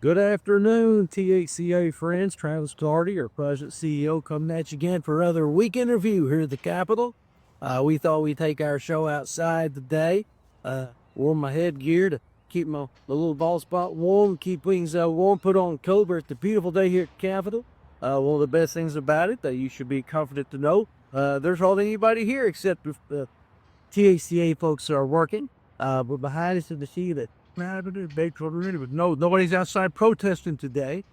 Good afternoon, THCA friends. Travis Clardy, our President CEO, coming at you again for another week interview here at the Capitol. We thought we'd take our show outside today. Wore my headgear to keep the little ball spot warm, keep things warm, put on coat. It's a beautiful day here at the Capitol. One of the best things about it that you should be confident to know, there's hardly anybody here except the THCA folks are working. But behind us is the sea that nobody's outside protesting today.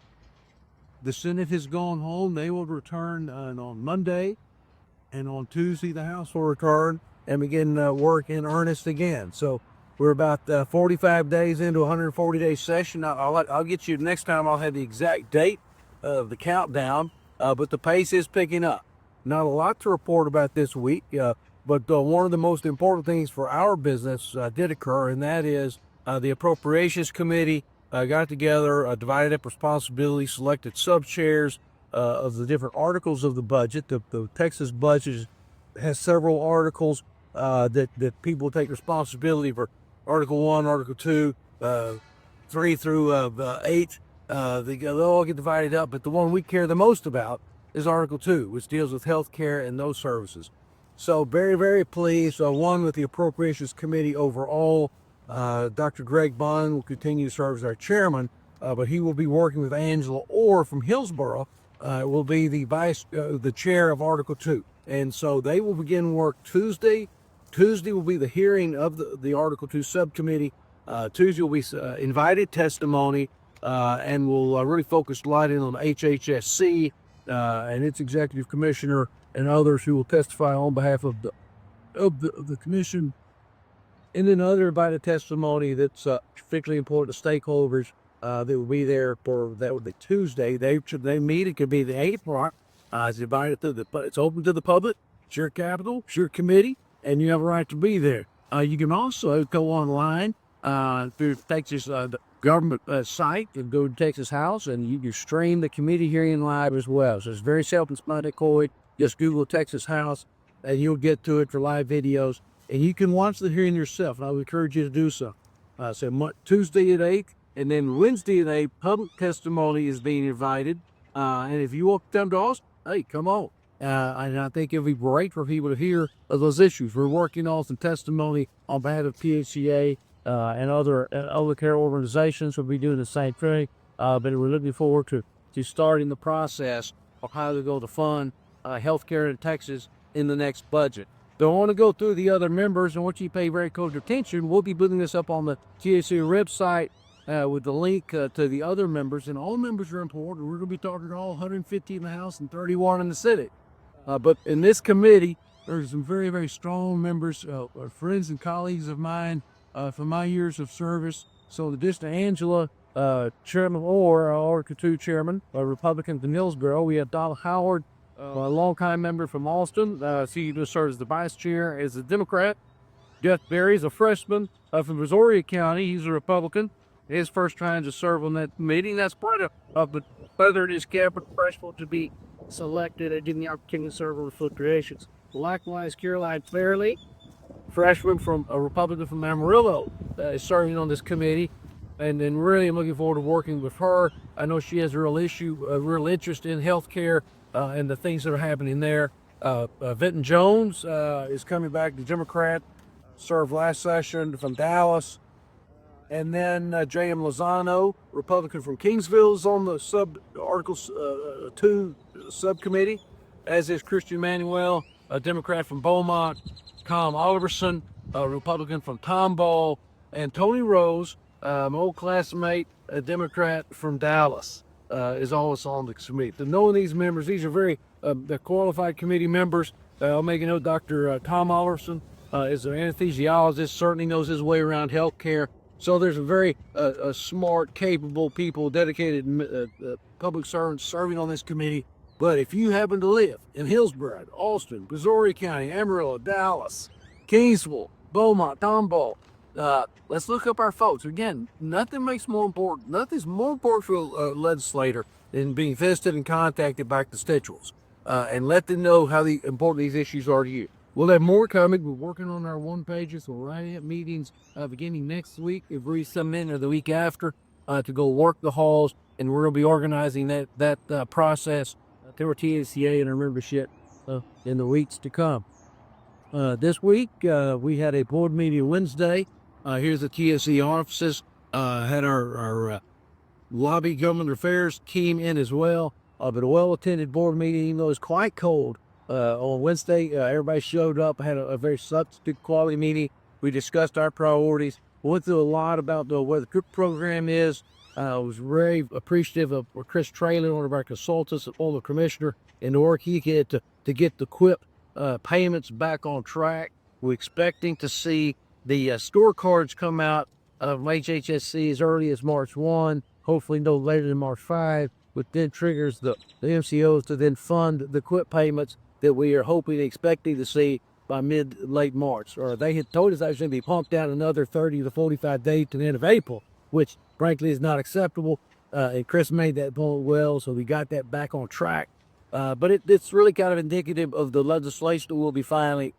The Senate has gone home. They will return on Monday, and on Tuesday the House will return and begin work in earnest again. So we're about 45 days into a 140-day session. I'll get you next time. I'll have the exact date of the countdown, but the pace is picking up. Not a lot to report about this week, but one of the most important things for our business did occur, and that is the Appropriations Committee got together, divided up responsibility, selected sub-chairs of the different articles of the budget. The Texas budget has several articles that people take responsibility for. Article 1, Article 2, 3 through 8. They'll all get divided up, but the one we care the most about is Article 2, which deals with health care and those services. So very, very pleased. One, with the Appropriations Committee overall. Dr. Greg Bond will continue to serve as our chairman, but he will be working with Angela Orr from Hillsborough, will be the chair of Article 2. And so they will begin work Tuesday. Tuesday will be the hearing of the Article 2 subcommittee. Tuesday will be invited testimony, and we'll really focus a lot in on HHSC and its executive commissioner and others who will testify on behalf of the commission. And then other invited testimony that's particularly important to stakeholders that will be there for that would be Tuesday. They meet. It could be the 8th part. It's invited it's open to the public. It's your Capitol, it's your committee, and you have a right to be there. You can also go online through Texas government site and go to Texas House, and you can stream the committee hearing live as well. So it's very self-explanatory. Just Google Texas House, and you'll get to it for live videos. And you can watch the hearing yourself, and I would encourage you to do so. So Tuesday at 8, and then Wednesday at 8, public testimony is being invited. And if you want to come to us, hey, come on. And I think it'll be great for people to hear of those issues. We're working on some testimony on behalf of PHCA and other care organizations. We'll be doing the same thing. But we're looking forward to starting the process of how to go to fund healthcare in Texas in the next budget. Don't want to go through the other members, and once you pay very close attention, we'll be putting this up on the THCA website with the link to the other members, and all members are important. We're going to be talking to all 150 in the House and 31 in the Senate. But in this committee, there's some very, very strong members, friends and colleagues of mine from my years of service. So the District Angela, Chairman Orr, Article 2 Chairman, a Republican from Hillsborough. We have Donald Howard, a longtime member from Austin. He just serves as the vice chair as a Democrat. Jeff Berry is a freshman from Brazoria County. He's a Republican. His first time to serve on that meeting. That's part of the feather in his cap for freshman to be selected and given the opportunity to serve on the Appropriations. Likewise, Caroline Fairley, freshman from a Republican from Amarillo, is serving on this committee. And then really I'm looking forward to working with her. I know she has a real interest in healthcare and the things that are happening there. Vinton Jones is coming back, the Democrat, served last session from Dallas. And then J.M. Lozano, Republican from Kingsville, is on the Article 2 subcommittee, as is Christian Manuel, a Democrat from Beaumont, Tom Oliverson, a Republican from Tomball, and Tony Rose, my old classmate, a Democrat from Dallas, is also on the committee. So knowing these members, these are very qualified committee members. I'll make a note, Dr. Tom Oliverson is an anesthesiologist, certainly knows his way around healthcare. So there's a very smart, capable people, dedicated public servants serving on this committee. But if you happen to live in Hillsborough, Austin, Brazoria County, Amarillo, Dallas, Kingsville, Beaumont, Tomball, let's look up our folks. Again, nothing's more important for a legislator than being visited and contacted by constituents and let them know how important these issues are to you. We'll have more coming. We're working on our one pages. We'll write at meetings beginning next week, every some minute or the week after. to go work the halls, and we're going to be organizing that process through our THCA and our membership in the weeks to come. This week, we had a board meeting Wednesday. Here's the TSC offices. Had our lobby government affairs team in as well. But a well-attended board meeting, even though it was quite cold. On Wednesday, everybody showed up, had a very substantive quality meeting. We discussed our priorities. We went through a lot about where the CRIP program is. I was very appreciative of Chris Traylor, one of our consultants, and the commissioner, and the work he did to get the QUIP payments back on track. We're expecting to see the scorecards come out of HHSC as early as March 1, hopefully no later than March 5, which then triggers the MCOs to then fund the QUIP payments that we are hoping and expecting to see by late March. Or they had told us that was going to be pumped out another 30 to 45 days to the end of April, which frankly is not acceptable. And Chris made that point well, so we got that back on track. But it's really kind of indicative of the legislation that we'll be filing.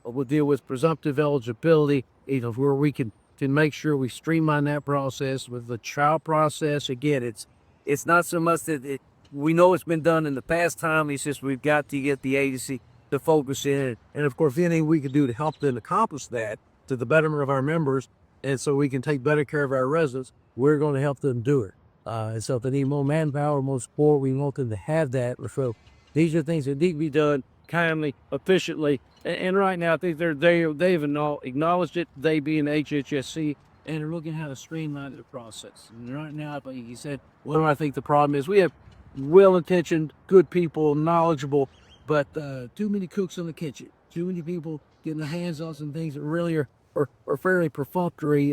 We'll deal with presumptive eligibility, where we can make sure we streamline that process with the trial process. Again, it's not so much that we know it's been done in the past time. It's just we've got to get the agency to focus in, and of course, anything we can do to help them accomplish that to the betterment of our members, and so we can take better care of our residents, we're going to help them do it. And so if they need more manpower, more support, we want them to have that. So these are things that need to be done kindly, efficiently, and right now I think they've acknowledged it. They being HHSC, and they're looking at how to streamline the process. And right now, like you said, what do I think the problem is? We have well-intentioned, good people, knowledgeable, but too many cooks in the kitchen. Too many people getting their hands on some things that really are fairly perfunctory,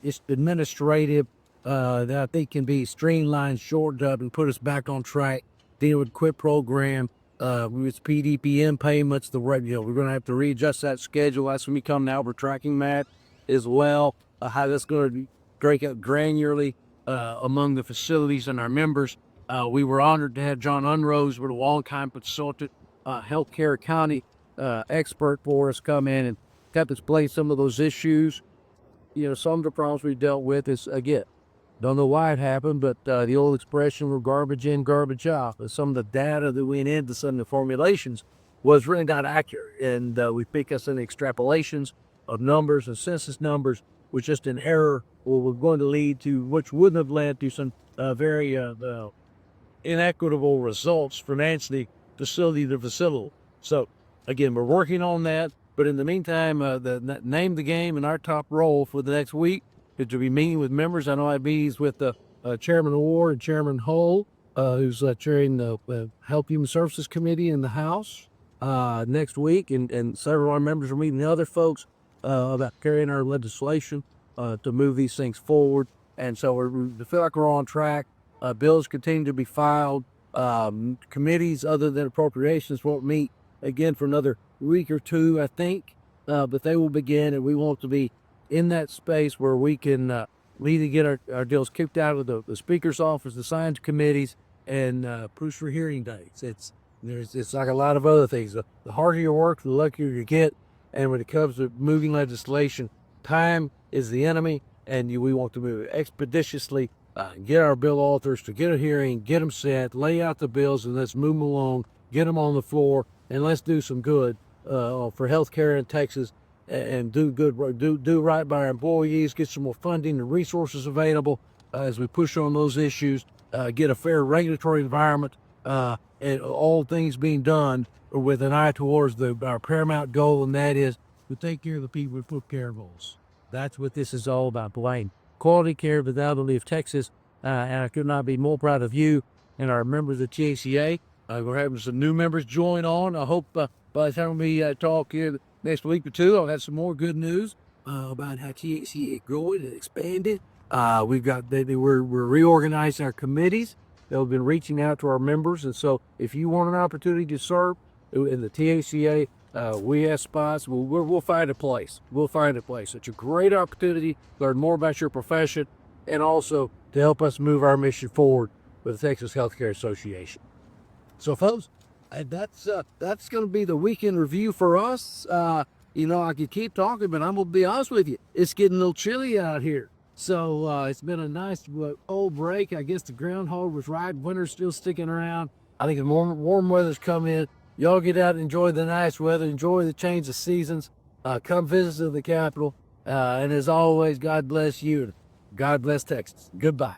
just administrative, that I think can be streamlined, shortened up, and put us back on track. Dealing with the QUIP program, with PDPM payments, we're going to have to readjust that schedule. That's when we come now. We're tracking that as well. How that's going to break out granularly among the facilities and our members. We were honored to have John Unrose, with a long-time consultant, healthcare county expert for us, come in and kind of explain some of those issues. Some of the problems we dealt with is, again, don't know why it happened, but the old expression, we're garbage in, garbage out. But some of the data that went into some of the formulations was really not accurate. And we pick us in the extrapolations of numbers and census numbers was just an error, or was going to lead to, which wouldn't have led to some very inequitable results financially, facility to facility. So again, we're working on that. But in the meantime, the name of the game and our top role for the next week is to be meeting with members. I know I have meetings with Chairman Ward and Chairman Hull, who's chairing the Health Human Services Committee in the House next week. And several of our members are meeting the other folks about carrying our legislation to move these things forward. And so we feel like we're on track. Bills continue to be filed. Committees other than appropriations won't meet again for another week or two, I think. But they will begin, and we want to be in that space where we can either get our deals kicked out of the Speaker's office, the science committees, and push for hearing dates. It's like a lot of other things. The harder you work, the luckier you get. And when it comes to moving legislation, time is the enemy, and we want to move expeditiously, get our bill authors to get a hearing, get them set, lay out the bills, and let's move them along, get them on the floor, and let's do some good for healthcare in Texas, and do good, do right by our employees, get some more funding and resources available as we push on those issues, get a fair regulatory environment, and all things being done with an eye towards our paramount goal, and that is to take care of the people who put care of us. That's what this is all about, Blaine. Quality care of the elderly of Texas, and I could not be more proud of you and our members of THCA. We're having some new members join on. I hope by the time we talk here next week or two, I'll have some more good news about how THCA is growing and expanding. We're reorganizing our committees. They've been reaching out to our members, and so if you want an opportunity to serve in the THCA, we have spots. We'll find a place. We'll find a place. It's a great opportunity to learn more about your profession, and also to help us move our mission forward with the Texas Healthcare Association. So, folks, that's going to be the weekend review for us. I could keep talking, but I'm going to be honest with you. It's getting a little chilly out here. So it's been a nice cold break. I guess the groundhog was right. Winter's still sticking around. I think the warm weather's come in. Y'all get out and enjoy the nice weather. Enjoy the change of seasons. Come visit the capital. And as always, God bless you. God bless Texas. Goodbye.